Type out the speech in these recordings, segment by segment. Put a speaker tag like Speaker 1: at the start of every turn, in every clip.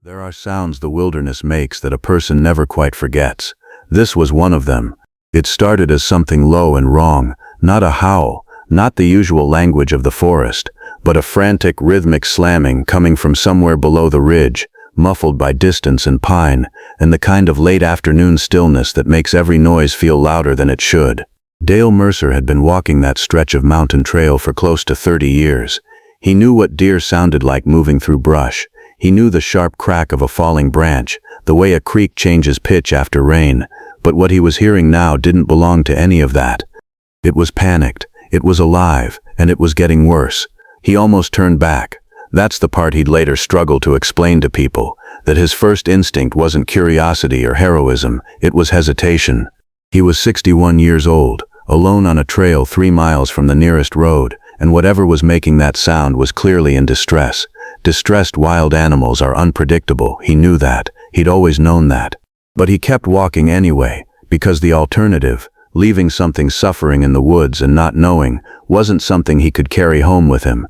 Speaker 1: There are sounds the wilderness makes that a person never quite forgets. This was one of them. It started as something low and wrong, not a howl, not the usual language of the forest, but a frantic, rhythmic slamming coming from somewhere below the ridge, muffled by distance and pine, and the kind of late afternoon stillness that makes every noise feel louder than it should. Dale Mercer had been walking that stretch of mountain trail for close to 30 years. He knew what deer sounded like moving through brush. He knew the sharp crack of a falling branch, the way a creek changes pitch after rain, but what he was hearing now didn't belong to any of that. It was panicked, it was alive, and it was getting worse. He almost turned back. That's the part he'd later struggle to explain to people, that his first instinct wasn't curiosity or heroism, it was hesitation. He was 61 years old, alone on a trail 3 miles from the nearest road, and whatever was making that sound was clearly in distress. Distressed wild animals are unpredictable, he knew that, he'd always known that. But he kept walking anyway, because the alternative, leaving something suffering in the woods and not knowing, wasn't something he could carry home with him.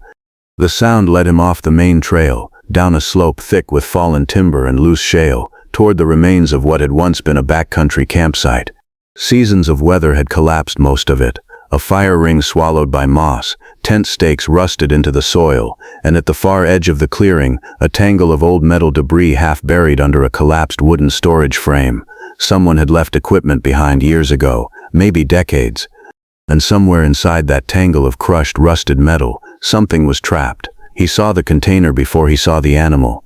Speaker 1: The sound led him off the main trail, down a slope thick with fallen timber and loose shale, toward the remains of what had once been a backcountry campsite. Seasons of weather had collapsed most of it, a fire ring swallowed by moss, tent stakes rusted into the soil, and at the far edge of the clearing, a tangle of old metal debris half buried under a collapsed wooden storage frame. Someone had left equipment behind years ago, maybe decades. And somewhere inside that tangle of crushed, rusted metal, something was trapped. He saw the container before he saw the animal.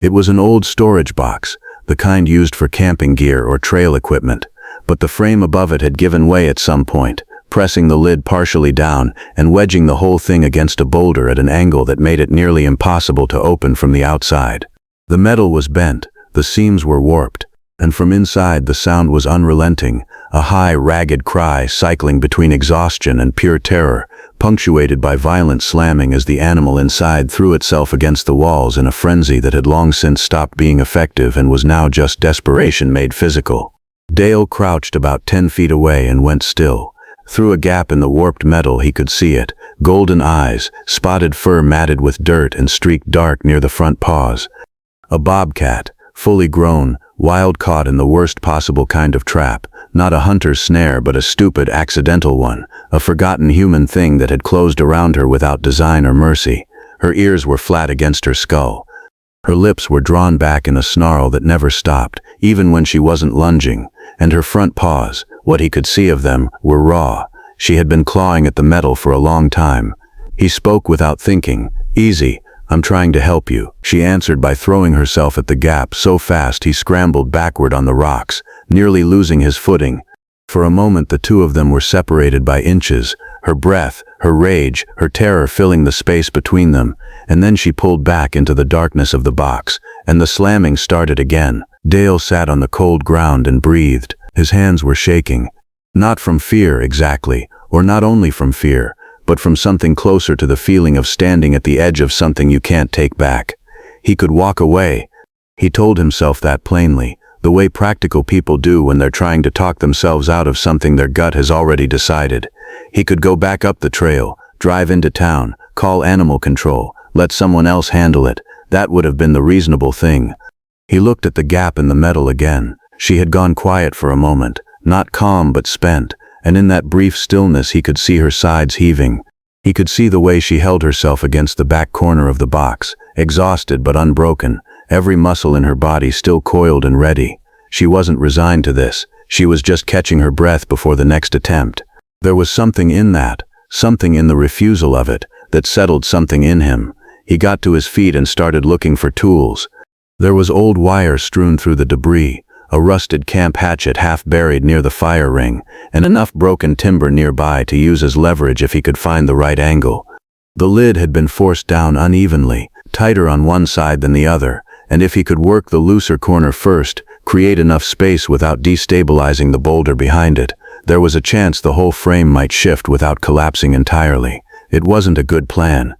Speaker 1: It was an old storage box, the kind used for camping gear or trail equipment, but the frame above it had given way at some point, pressing the lid partially down and wedging the whole thing against a boulder at an angle that made it nearly impossible to open from the outside. The metal was bent, the seams were warped, and from inside the sound was unrelenting, a high, ragged cry cycling between exhaustion and pure terror, punctuated by violent slamming as the animal inside threw itself against the walls in a frenzy that had long since stopped being effective and was now just desperation made physical. Dale crouched about 10 feet away and went still. Through a gap in the warped metal he could see it, golden eyes, spotted fur matted with dirt and streaked dark near the front paws. A bobcat, fully grown, wild caught in the worst possible kind of trap, not a hunter's snare but a stupid, accidental one, a forgotten human thing that had closed around her without design or mercy. Her ears were flat against her skull. Her lips were drawn back in a snarl that never stopped, even when she wasn't lunging, and her front paws, what he could see of them, were raw. She had been clawing at the metal for a long time. He spoke without thinking. "Easy, I'm trying to help you," she answered by throwing herself at the gap so fast he scrambled backward on the rocks, nearly losing his footing. For a moment the two of them were separated by inches, her breath, her rage, her terror filling the space between them, and then she pulled back into the darkness of the box, and the slamming started again. Dale sat on the cold ground and breathed. His hands were shaking. Not from fear exactly, or not only from fear, but from something closer to the feeling of standing at the edge of something you can't take back. He could walk away. He told himself that plainly, the way practical people do when they're trying to talk themselves out of something their gut has already decided. He could go back up the trail, drive into town, call animal control, let someone else handle it. That would have been the reasonable thing. He looked at the gap in the metal again. She had gone quiet for a moment, not calm but spent, and in that brief stillness he could see her sides heaving. He could see the way she held herself against the back corner of the box, exhausted but unbroken, every muscle in her body still coiled and ready. She wasn't resigned to this, she was just catching her breath before the next attempt. There was something in that, something in the refusal of it, that settled something in him. He got to his feet and started looking for tools. There was old wire strewn through the debris, a rusted camp hatchet half buried near the fire ring, and enough broken timber nearby to use as leverage if he could find the right angle. The lid had been forced down unevenly, tighter on one side than the other, and if he could work the looser corner first, create enough space without destabilizing the boulder behind it, there was a chance the whole frame might shift without collapsing entirely. It wasn't a good plan,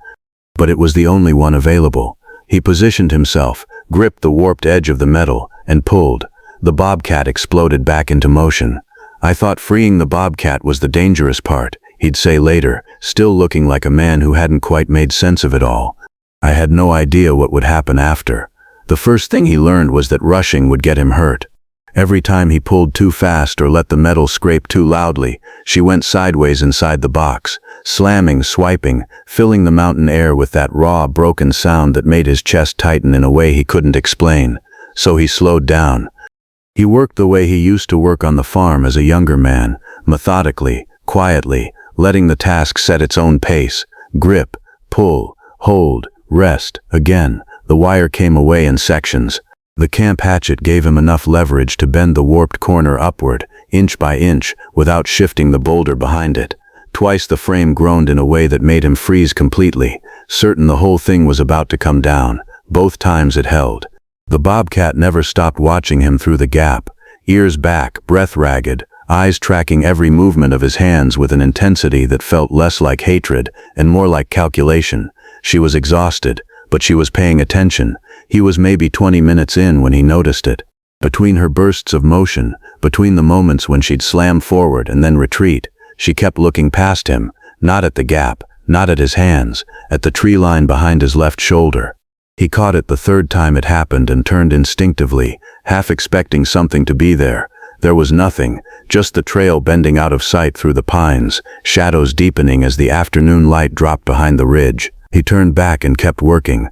Speaker 1: but it was the only one available. He positioned himself, gripped the warped edge of the metal, and pulled. The bobcat exploded back into motion. "I thought freeing the bobcat was the dangerous part," he'd say later, still looking like a man who hadn't quite made sense of it all. "I had no idea what would happen after." The first thing he learned was that rushing would get him hurt. Every time he pulled too fast or let the metal scrape too loudly, she went sideways inside the box, slamming, swiping, filling the mountain air with that raw, broken sound that made his chest tighten in a way he couldn't explain. So he slowed down. He worked the way he used to work on the farm as a younger man, methodically, quietly, letting the task set its own pace. Grip, pull, hold, rest, again. The wire came away in sections. The camp hatchet gave him enough leverage to bend the warped corner upward, inch by inch, without shifting the boulder behind it. Twice the frame groaned in a way that made him freeze completely, certain the whole thing was about to come down. Both times it held. The Bobcat never stopped watching him through the gap, ears back, breath ragged, eyes tracking every movement of his hands with an intensity that felt less like hatred and more like calculation. She was exhausted, but she was paying attention. He was maybe 20 minutes in when he noticed it. Between her bursts of motion, between the moments when she'd slam forward and then retreat, she kept looking past him, not at the gap, not at his hands, at the tree line behind his left shoulder. He caught it the third time it happened and turned instinctively, half expecting something to be there. There was nothing, just the trail bending out of sight through the pines, shadows deepening as the afternoon light dropped behind the ridge. He turned back and kept working.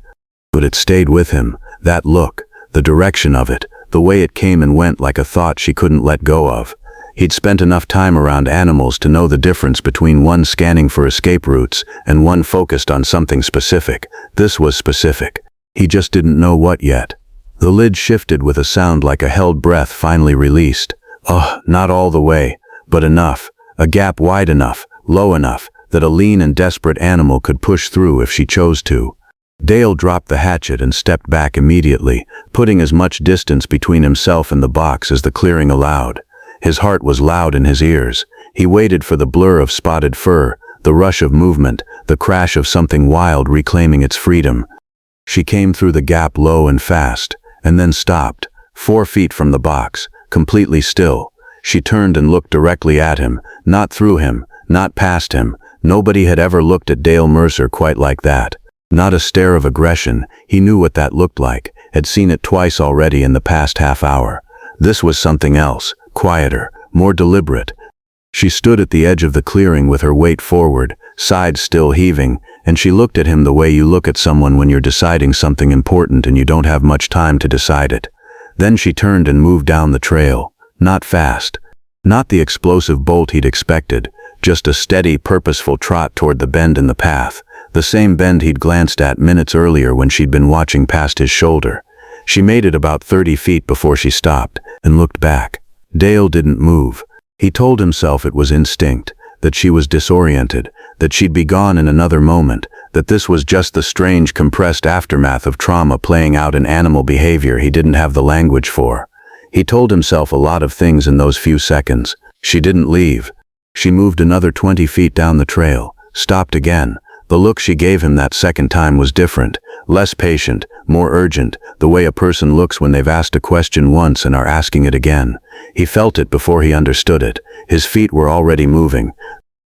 Speaker 1: But it stayed with him, that look, the direction of it, the way it came and went like a thought she couldn't let go of. He'd spent enough time around animals to know the difference between one scanning for escape routes and one focused on something specific. This was specific. He just didn't know what yet. The lid shifted with a sound like a held breath finally released. Not all the way, but enough. A gap wide enough, low enough, that a lean and desperate animal could push through if she chose to. Dale dropped the hatchet and stepped back immediately, putting as much distance between himself and the box as the clearing allowed. His heart was loud in his ears. He waited for the blur of spotted fur, the rush of movement, the crash of something wild reclaiming its freedom. She came through the gap low and fast, and then stopped, 4 feet from the box, completely still. She turned and looked directly at him, not through him, not past him. Nobody had ever looked at Dale Mercer quite like that. Not a stare of aggression. He knew what that looked like, had seen it twice already in the past half hour. This was something else, quieter, more deliberate. She stood at the edge of the clearing with her weight forward, sides still heaving, and she looked at him the way you look at someone when you're deciding something important and you don't have much time to decide it. Then she turned and moved down the trail, not fast. Not the explosive bolt he'd expected, just a steady, purposeful trot toward the bend in the path, the same bend he'd glanced at minutes earlier when she'd been watching past his shoulder. She made it about 30 feet before she stopped and looked back. Dale didn't move. He told himself it was instinct, that she was disoriented, that she'd be gone in another moment, that this was just the strange compressed aftermath of trauma playing out in animal behavior he didn't have the language for. He told himself a lot of things in those few seconds. She didn't leave. She moved another 20 feet down the trail, stopped again. The look she gave him that second time was different, less patient, more urgent, the way a person looks when they've asked a question once and are asking it again. He felt it before he understood it. His feet were already moving.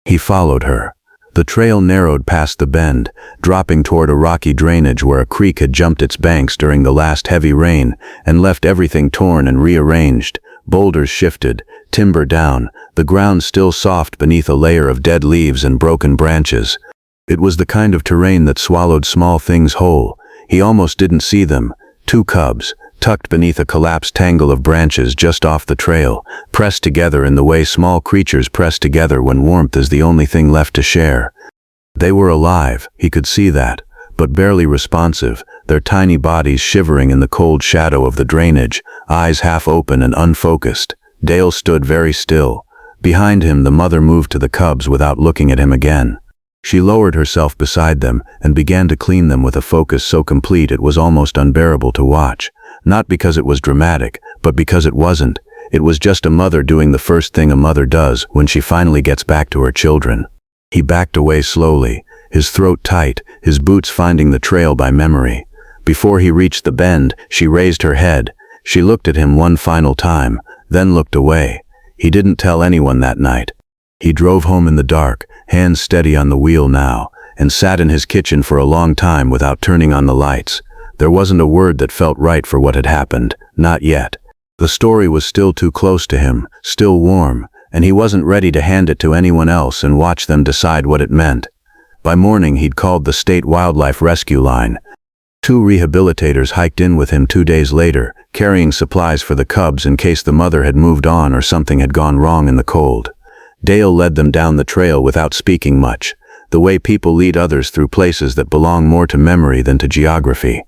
Speaker 1: He followed her. The trail narrowed past the bend, dropping toward a rocky drainage where a creek had jumped its banks during the last heavy rain and left everything torn and rearranged. Boulders shifted, timber down, the ground still soft beneath a layer of dead leaves and broken branches. It was the kind of terrain that swallowed small things whole. He almost didn't see them. 2 cubs, tucked beneath a collapsed tangle of branches just off the trail, pressed together in the way small creatures press together when warmth is the only thing left to share. They were alive, he could see that, but barely responsive, their tiny bodies shivering in the cold shadow of the drainage, eyes half open and unfocused. Dale stood very still. Behind him, the mother moved to the cubs without looking at him again. She lowered herself beside them and began to clean them with a focus so complete it was almost unbearable to watch. Not because it was dramatic, but because it wasn't. It was just a mother doing the first thing a mother does when she finally gets back to her children. He backed away slowly, his throat tight, his boots finding the trail by memory. Before he reached the bend, she raised her head. She looked at him one final time, then looked away. He didn't tell anyone that night. He drove home in the dark, hands steady on the wheel now, and sat in his kitchen for a long time without turning on the lights. There wasn't a word that felt right for what had happened, not yet. The story was still too close to him, still warm, and he wasn't ready to hand it to anyone else and watch them decide what it meant. By morning he'd called the state wildlife rescue line. 2 rehabilitators hiked in with him 2 days later, carrying supplies for the cubs in case the mother had moved on or something had gone wrong in the cold. Dale led them down the trail without speaking much, the way people lead others through places that belong more to memory than to geography.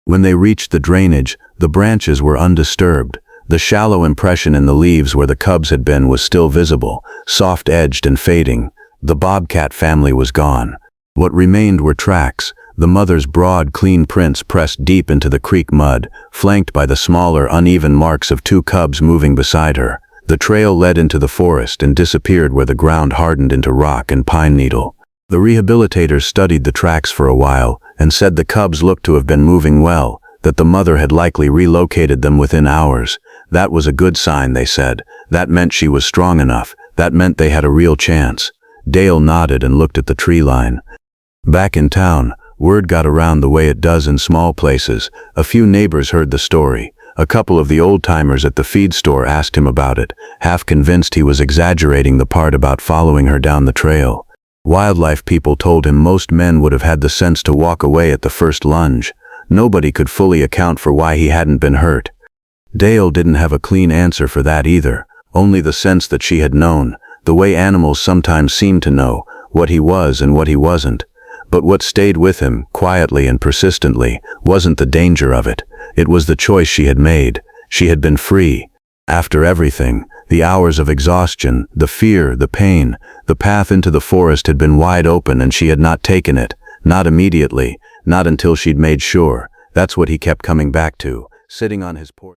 Speaker 1: When they reached the drainage, the branches were undisturbed. The shallow impression in the leaves where the cubs had been was still visible, soft-edged and fading. The Bobcat family was gone. What remained were tracks, the mother's broad, clean prints pressed deep into the creek mud, flanked by the smaller, uneven marks of 2 cubs moving beside her. The trail led into the forest and disappeared where the ground hardened into rock and pine needle. The rehabilitators studied the tracks for a while and said the cubs looked to have been moving well, that the mother had likely relocated them within hours. That was a good sign, they said. That meant she was strong enough. That meant they had a real chance. Dale nodded and looked at the tree line. Back in town, word got around the way it does in small places. A few neighbors heard the story. A couple of the old-timers at the feed store asked him about it, half convinced he was exaggerating the part about following her down the trail. Wildlife people told him most men would have had the sense to walk away at the first lunge. Nobody could fully account for why he hadn't been hurt. Dale didn't have a clean answer for that either, only the sense that she had known, the way animals sometimes seem to know, what he was and what he wasn't. But what stayed with him, quietly and persistently, wasn't the danger of it. It was the choice she had made. She had been free. After everything, the hours of exhaustion, the fear, the pain, the path into the forest had been wide open and she had not taken it, not immediately, not until she'd made sure. That's what he kept coming back to, sitting on his porch.